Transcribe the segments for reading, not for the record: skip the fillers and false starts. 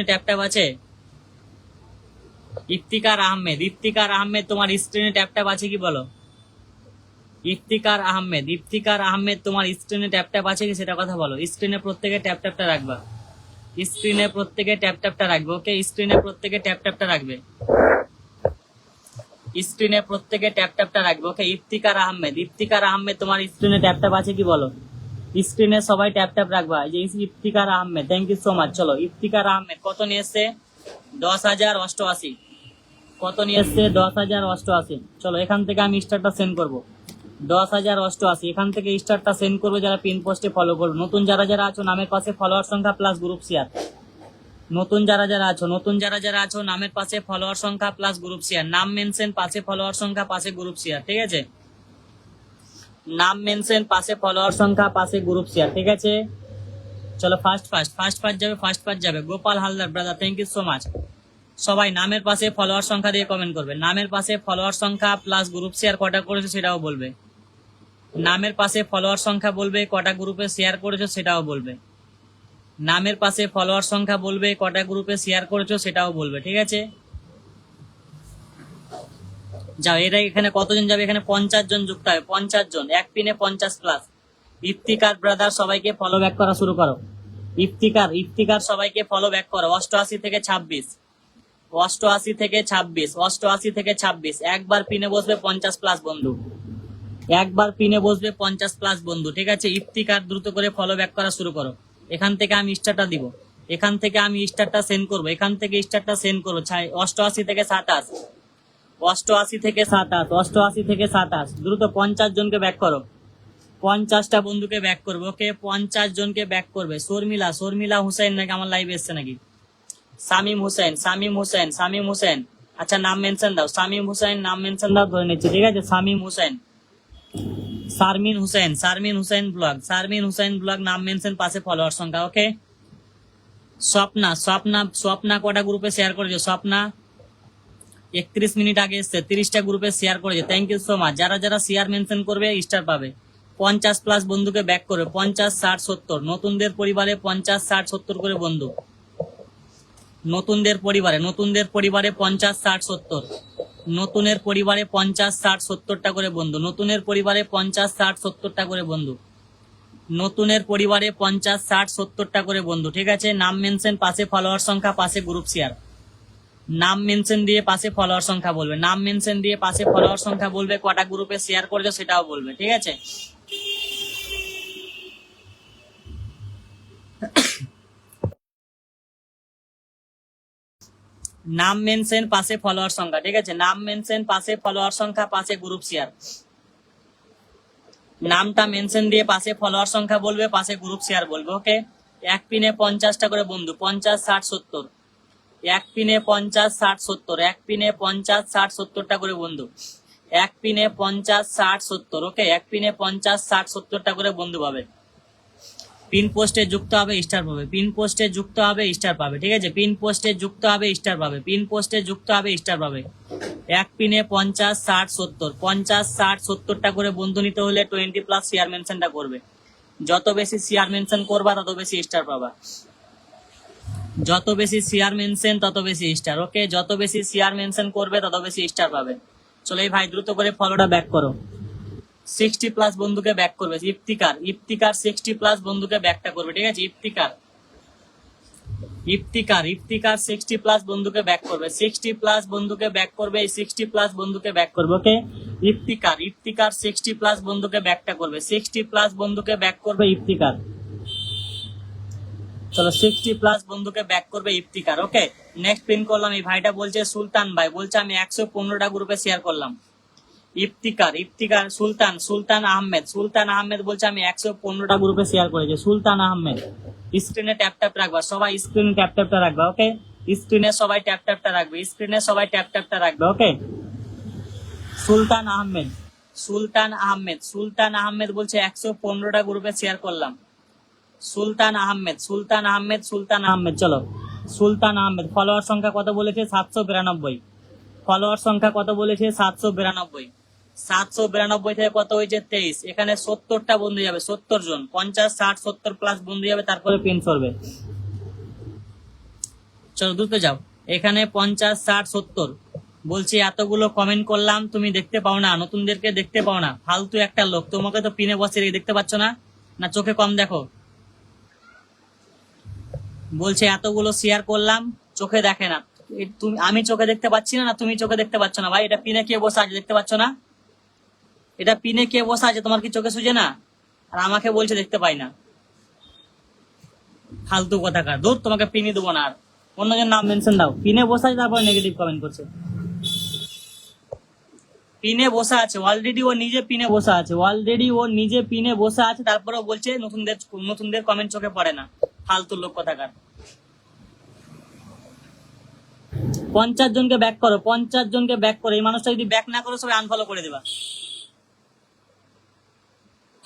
Tap tap আছে? ইফতিকার আহমেদ, ইফতিকার আহমেদ তোমার স্ক্রিনে ট্যাপ ট্যাপ আছে কি বলো? ইফতিকার আহমেদ, ইফতিকার আহমেদ তোমার স্ক্রিনে ট্যাপ ট্যাপ আছে কি সেটা কথা বলো। স্ক্রিনে প্রত্যেকে ট্যাপ ট্যাপটা রাখবা, স্ক্রিনে প্রত্যেকে ট্যাপ ট্যাপটা রাখবে। ওকে, স্ক্রিনে প্রত্যেকে ট্যাপ ট্যাপটা রাখবে, স্ক্রিনে প্রত্যেকে ট্যাপ ট্যাপটা রাখবে। ওকে, ইফতিকার আহমেদ, ইফতিকার আহমেদ তোমার স্ক্রিনে ট্যাপ ট্যাপ আছে কি বলো? স্ক্রিনে সবাই ট্যাপ ট্যাপ রাখবা। এই যে Iftikhar Ahmed, thank you so much. চলো, ইফতিকার আহমেদ কত নিয়ে এসছে? 10,088। কত নিয়ে এসছে? 10,088। চলো, এখান থেকে আমি স্টারটা সেন্ড করবো। 10,088 এখান থেকে স্টারটা সেন্ড করবে যারা পিন পোস্টে ফলো করবে। নতুন যারা যারা আছো নামের পাশে ফলোয়ার সংখ্যা প্লাস গ্রুপ শেয়ার। নতুন যারা যারা আছো নামের পাশে ফলোয়ার সংখ্যা প্লাস গ্রুপ শেয়ার। নাম মেনশন, পাশে ফলোয়ার সংখ্যা, পাশে গ্রুপ শেয়ার। ঠিক আছে, নাম মেনশন, পাশে ফলোয়ার সংখ্যা, পাশে গ্রুপ শেয়ার। ঠিক আছে, চলো ফার্স্ট যাবে Gopal Haldar brother, thank you so much. সবাই নামের পাশে ফলোয়ার সংখ্যা দিয়ে কমেন্ট করবে। নামের পাশে ফলোয়ার সংখ্যা প্লাস গ্রুপ শেয়ার কটা করেছো সেটাও বলবে। নামের পাশে ফলোয়ার সংখ্যা বলবে, কটা গ্রুপে শেয়ার করেছো সেটাও বলবে। নামের পাশে ফলোয়ার সংখ্যা বলবে, কটা গ্রুপে শেয়ার করেছো সেটাও বলবে। ঠিক আছে, যাও। এরা এখানে কতজন যাবে? এখানে 50 জন যুক্ত হবে, 50 জন, এক পিনে 50 প্লাস। ইফতিকার ব্রাদার সবাইকে ফলো ব্যাক করা শুরু করো। ইফতিকার সবাইকে ফলো ব্যাক করো। 88 থেকে 26, 88 থেকে 26, 88 থেকে 26। একবার পিনে বসবে 50 প্লাস বন্ধু, একবার পিনে বসবে 50 প্লাস বন্ধু। ঠিক আছে, ইফতিকার দ্রুত করে ফলো ব্যাক করা শুরু করো। এখান থেকে আমি স্টারটা দিব, এখান থেকে আমি স্টারটা সেন্ড করবো, এখান থেকে স্টারটা সেন্ড করো। 88 থেকে 27, 88 থেকে 27, 88 থেকে 27। দ্রুত 50 জনকে ব্যাক করো, 50টা বন্ধুকে ব্যাক করবে। ওকে, 50 জনকে ব্যাক করবে। শর্মিলা হুসেন নাকি আমার লাইভে এসছে নাকি? শামীম হোসেন। আচ্ছা, নাম মেনশন দাও। শামীম হোসেন নাম মেনশন দাও, ধরে নিচ্ছি। ঠিক আছে, শামীম হোসেন। শারমিন হুসেন ব্লগ নাম মেনশন, পাশে ফলোয়ার সংখ্যা। ওকে, স্বপ্না কটা গ্রুপে শেয়ার করেছে? স্বপ্না 31 মিনিট আগে এসছে, 30টা গ্রুপে শেয়ার করেছে, থ্যাংক ইউ সো মাচ। যারা যারা শেয়ার মেনশন করবে স্টার পাবে। 50 প্লাস বন্ধুকে ব্যাক করবে, 50, 60, 70। নতুনদের পরিবারে 50, 60, 70 করে বন্ধু। নতুনদের পরিবারে 50, 60, 70। নতুনের পরিবারে 50, 60, 70টা করে বন্ধু। নতুনের পরিবারে 50, 60, 70টা করে বন্ধু। নতুনের পরিবারে 50, 60, 70টা করে বন্ধু। ঠিক আছে, নাম মেনশন, পাশে ফলোয়ার সংখ্যা, পাশে গ্রুপ শেয়ার। নাম মেনশন দিয়ে পাশে ফলোয়ার সংখ্যা বলবে, নাম মেনশন দিয়ে পাশে ফলোয়ার সংখ্যা বলবে, কটা গ্রুপে শেয়ার করেছো সেটাও বলবে। ঠিক আছে, নাম মেনশন, পাশে ফলোয়ার সংখ্যা। ঠিক আছে, নাম মেনশন, পাশে ফলোয়ার সংখ্যা, পাশে গ্রুপ শেয়ার। নামটা মেনশন দিয়ে পাশে ফলোয়ার সংখ্যা বলবে, পাশে গ্রুপ শেয়ার বলবে। ওকে, এক পিনে 50টা করে বন্ধু, 50, 60, 70। এক পিনে 50, 60, 70। এক পিনে 50, 60, 70টা করে বন্ধু। এক পিনে 50, 60, 70। ওকে, এক পিনে 50, 60, 70টা করে বন্ধু পাবে। পিন পোস্টে যুক্ত হবে, স্টার পাবে। পিন পোস্টে যুক্ত হবে, স্টার পাবে। ঠিক আছে, পিন পোস্টে যুক্ত হবে, স্টার পাবে। পিন পোস্টে যুক্ত হবে, স্টার পাবে। এক পিনে 50, 60, 70, 50, 60, 70টা করে বন্ধু নিতে হলে 20 প্লাস শেয়ার মেনশনটা করবে। যত বেশি শেয়ার মেনশন করবা তত বেশি স্টার পাবা। যত বেশি শেয়ার মেনশন তত বেশি স্টার। ওকে, যত বেশি শেয়ার মেনশন করবে তত বেশি স্টার পাবে। চলো এই ভাই দ্রুত করে ফলোটা ব্যাক করো। 60 প্লাস বন্ধুকে ব্যাক করবে। ইফতিকার 60 প্লাস বন্ধুকে ব্যাকটা করবে। ঠিক আছে, ইফতিকার 60 প্লাস বন্ধুকে ব্যাক করবে। 60 প্লাস বন্ধুকে ব্যাক করবে, 60 প্লাস বন্ধুকে ব্যাক করবে। ওকে, ইফতিকার 60 প্লাস বন্ধুকে ব্যাকটা করবে। 60 প্লাস বন্ধুকে ব্যাক করবে ইফতিকার। চলো, 60 প্লাস বন্ধুকে ব্যাক করবে ইফতিকার। ওকে, নেক্সট পিন করলাম। এই ভাইটা বলছে, সুলতান ভাই বলছে আমি 115টা গ্রুপে শেয়ার করলাম। ইফতিকার সুলতান আহমেদ বলছে আমি 115টা গ্রুপে শেয়ার করেছি। সুলতান আহমেদ, স্ক্রিনে ট্যাপ ট্যাপ রাখবা সবাই, স্ক্রিনে ট্যাপ ট্যাপটা রাখবা। ওকে, স্ক্রিনে সবাই ট্যাপ ট্যাপটা রাখবে, স্ক্রিনে সবাই ট্যাপ ট্যাপটা রাখবে। ওকে, সুলতান আহমেদ বলছে 115টা গ্রুপে শেয়ার করলাম। সুলতান আহমেদ। চলো, সুলতান আহমেদ ফলোয়ার সংখ্যা কত বলেছে? 792। ফলোয়ার সংখ্যা কত বলেছে? 792। 792 থেকে কত হয়েছে? 23। এখানে 70টা বন্ধু যাবে, 70 জন। 50, 60, 70 প্লাস বন্ধু যাবে, তারপরে পিন করবে। চলো দ্রুত যাও। এখানে 50, 60, 70 বলছি। এতগুলো কমেন্ট করলাম, তুমি দেখতে পাও না, নতুনদেরকে দেখতে পাও না, ফালতু একটা লোক। তোমাকে তো পিনে বসে রেখে দেখতে পাচ্ছ না, না চোখে কম দেখো? বলছে এতগুলো শেয়ার করলাম, চোখে দেখে না। তুমি, আমি চোখে দেখতে পাচ্ছি না, না তুমি চোখে দেখতে পাচ্ছ না? ভাই এটা পিনে কে বসে আছে দেখতে পাচ্ছ না? এটা পিনে কে বসে আছে, তোমার কি চোখে সুজে না? আর আমাকে বলছে দেখতে পাই না। ফালতু কথাকার, দূর, তোমাকে পিনে দেবো না। আর অন্যজন নাম মেনশন দাও। পিনে বসে আছে, তারপর নেগেটিভ কমেন্ট করছে। পিনে বসে আছে অলরেডি, ও নিজে পিনে বসে আছে অলরেডি, ও নিজে পিনে বসে আছে, তারপরেও বলছে নতুনদের কমেন্ট চোখে পড়ে না। ফালতু লোক কথাকার। 50 জনকে ব্যাক করো, 50 জনকে ব্যাক করো। এই মানুষটা যদি ব্যাক না করো, সবাই আনফলো করে দেবা।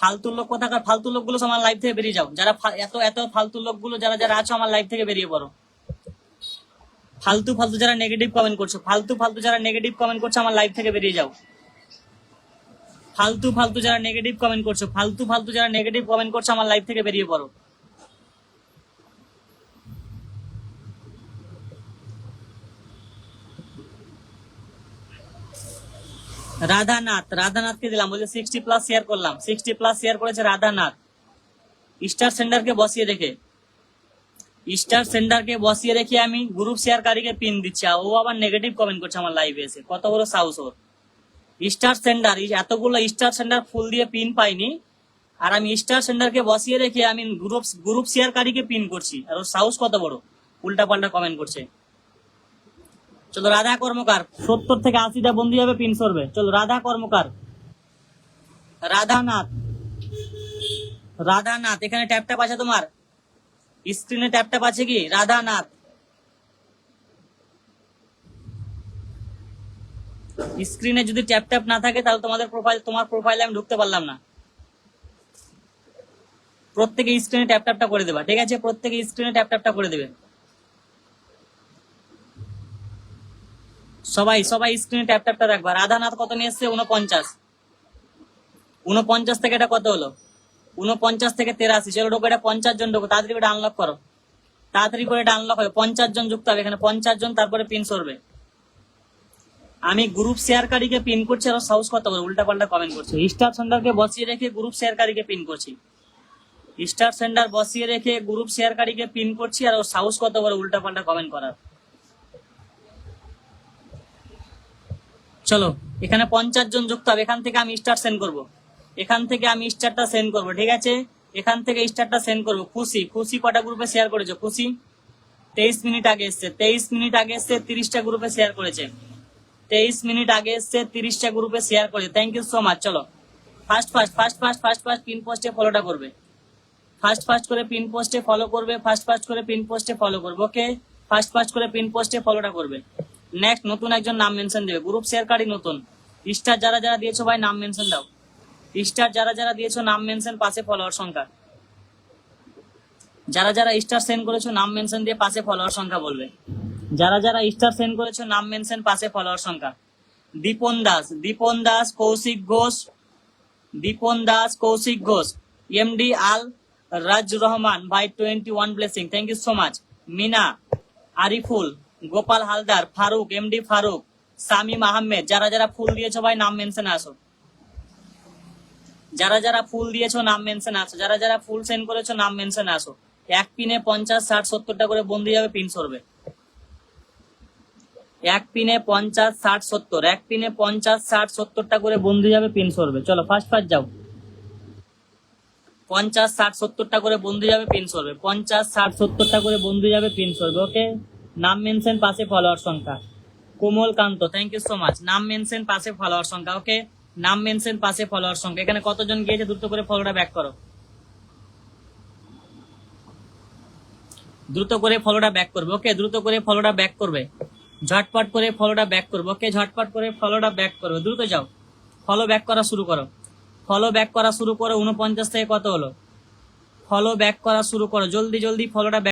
ফালতু লোক কথাকার, ফালতু লোকগুলো আমার লাইভ থেকে বেরিয়ে যাও। যারা এত এত ফালতু লোকগুলো যারা যারা আছো, আমার লাইভ থেকে বেরিয়ে পড়ো। ফালতু ফালতু যারা নেগেটিভ কমেন্ট করছো, ফালতু ফালতু যারা নেগেটিভ কমেন্ট করছো, আমার লাইভ থেকে বেরিয়ে যাও। ফালতু ফালতু যারা নেগেটিভ কমেন্ট করছো, ফালতু ফালতু যারা নেগেটিভ কমেন্ট করছো, আমার লাইভ থেকে বেরিয়ে পড়ো। রাধানাথ, রাধানাথকে দিলাম, বলছে 60+ শেয়ার করলাম, 60+ শেয়ার করেছে রাধানাথ। স্টার সেন্ডারকে বসিয়ে রেখে, স্টার সেন্ডারকে বসিয়ে রেখে আমি গ্রুপ শেয়ারকারীকে পিন দিচ্ছি, ও আবার নেগেটিভ কমেন্ট করছে আমার লাইভে এসে। কত বড় সাহস ওর! স্টার সেন্ডার, এতগুলো স্টার সেন্ডার ফুল দিয়ে পিন পাইনি, আর আমি স্টার সেন্ডারকে বসিয়ে রেখে আমি গ্রুপ শেয়ারকারীকে পিন করছি, আর ওর সাহস কত বড়! উল্টা পাল্টা কমেন্ট করছে। চলো রাধা কর্মকার, 70 থেকে 80টা বন্ধু যাবে, পিন সরবে। চলো রাধা কর্মকার, রাধানাথ, রাধানাথ, এখানে ট্যাপ ট্যাপ আছে তোমার স্ক্রিনে, ট্যাপ ট্যাপ আছে কি? রাধানাথ, স্ক্রিনে যদি ট্যাপ ট্যাপ না থাকে, তাহলে তোমার প্রোফাইলে আমি ঢুকতে পারলাম না। প্রত্যেকে স্ক্রিনে ট্যাপ ট্যাপটা করে দেবা, ঠিক আছে? প্রত্যেকে স্ক্রিনে ট্যাপ ট্যাপটা করে দেবে। সবাই সবাই স্ক্রিনে ট্যাপ ট্যাপটা রাখবা। রাধানাথ কত নিয়ে এসছে? 49। 49 থেকে এটা কত হলো? 49 থেকে 83। চলো ঢোকো, এটা 50 জন ঢোকো, তাড়াতাড়ি করে আনলক করো, তাড়াতাড়ি করে এটা আনলক হবে। 50 জন যুক্ত হবে এখানে, 50 জন, তারপরে পিন সরবে। আমি গ্রুপ শেয়ারকারীকে পিন করছি, আর সাহস কত করে উল্টা পাল্টা কমেন্ট করছে। স্টার সেন্ডারকে বসিয়ে রেখে গ্রুপ শেয়ারকারীকে পিন করছি, স্টার সেন্ডার বসিয়ে রেখে গ্রুপ শেয়ারকারীকে পিন করছি, আর ওর সাহস কত করে উল্টা পাল্টা কমেন্ট করার। চলো এখানে 50 জন যুক্ত হবে, এখান থেকে আমি স্টার সেন্ড করবো, এখান থেকে আমি স্টারটা সেন্ড করবো, ঠিক আছে? এখান থেকে স্টারটা সেন্ড করবো। খুশি, খুশি কটা গ্রুপে শেয়ার করেছো? খুশি 23 মিনিট আগে এসছে, 23 মিনিট আগে এসছে, 30টা গ্রুপে শেয়ার করেছে। 23 মিনিট আগে এসছে, 30টা গ্রুপে শেয়ার করেছে। Thank you so much. চলো first first first first first first pin পোস্টে ফলোটা করবে, ফার্স্ট ফার্স্ট করে পিন পোস্টে ফলো করবে, ফার্স্ট ফার্স্ট করে পিন পোস্টে ফলো করবে। ওকে, ফার্স্ট ফার্স্ট করে পিন পোস্টে ফলোটা করবে। নেক্সট নতুন একজন নাম মেনশন দেবে, গ্রুপ শেয়ারকারী নতুন। স্টার যারা যারা দিয়েছো ভাই নাম মেনশন দাও, স্টার যারা যারা দিয়েছো নাম মেনশন, পাশে ফলোয়ার সংখ্যা। যারা যারা স্টার সেন্ড করেছো নাম মেনশন দিয়ে পাশে ফলোয়ার সংখ্যা বলবে। যারা যারা স্টার সেন্ড করেছো নাম মেনশন, পাশে ফলোয়ার সংখ্যা। দীপন দাস, দীপন দাস, কৌশিক ঘোষ, দীপন দাস, কৌশিক ঘোষ, এমডি আল রাজ রহমান ভাই 21 blessing, thank you so much. Mina, Ariful, Gopal Haldar, Faruk, MD Faruk, Samim Ahmed, যারা যারা ফুল দিয়েছো ভাই নাম মেনশনে আসো, যারা যারা ফুল দিয়েছো নাম মেনশনে আসো, যারা যারা ফুল সেন্ড করেছো নাম মেনশনে আসো। এক পিনে 50, 60, 70টা করে বন্ধু যাবে, পিন সরবে। এক পিনে 50, 60, 70, এক পিনে 50, 60, 70টা করে বন্ধু যাবে, পিন সরবে। চলো ফার্স্ট ফার্স্ট যাও, 50, 60, 70টা করে বন্ধু যাবে, পিন সরবে। 50, 60, 70টা করে বন্ধু যাবে, পিন সরবে। ওকে, নাম মেনশন, পাশে ফলোয়ার সংখ্যা। কোমল কান্ত, থ্যাংক ইউ সো মাচ। নাম মেনশন, পাশে ফলোয়ার সংখ্যা। ওকে, নাম মেনশন, পাশে ফলোয়ার সংখ্যা। এখানে কতজন গিয়েছে দ্রুত করে ফলোটা ব্যাক করো, দ্রুত করে ফলোটা ব্যাক করবে। ওকে, দ্রুত করে ফলোটা ব্যাক করবে, ঝটপট করে ফলোটা ব্যাক করবে। ওকে, ঝটপট করে ফলোটা ব্যাক করবে, দ্রুত যাও, ফলো ব্যাক করা শুরু করো, ফলো ব্যাক করা শুরু করো। 49 থেকে কত হলো? ফলো ব্যাক করা শুরু করো, জলদি জলদি ফলোটা ব্যাক